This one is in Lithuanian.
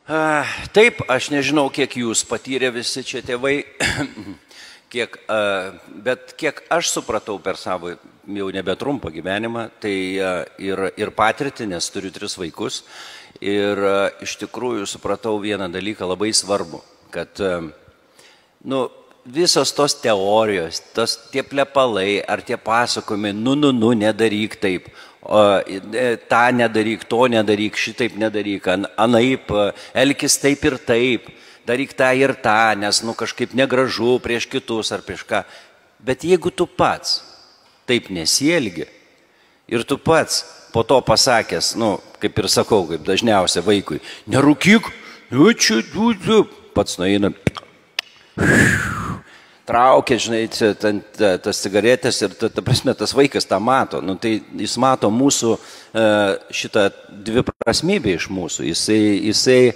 Taip, aš nežinau, kiek jūs patyrė visi čia tėvai, bet kiek aš supratau per savo jau nebetrumpą gyvenimą, tai ir patirtį, nes turiu 3 vaikus, ir iš tikrųjų supratau vieną dalyką labai svarbu, kad visos tos teorijos, tie plepalai ar tie pasakojimai, nedaryk taip, tą nedaryk, to nedaryk, šitaip nedaryk, anaip, elkis taip ir taip, daryk tą ir tą, nes kažkaip negražu prieš kitus ar prieš ką. Bet jeigu tu pats taip nesielgi ir tu pats po to pasakęs, kaip ir sakau, kaip dažniausia vaikui, nerūkyk, pats nueina, traukia, žinai, tas cigaretės ir, ta prasme, tas vaikas tą mato. Tai jis mato mūsų šitą dviprasmybę iš mūsų. Jisai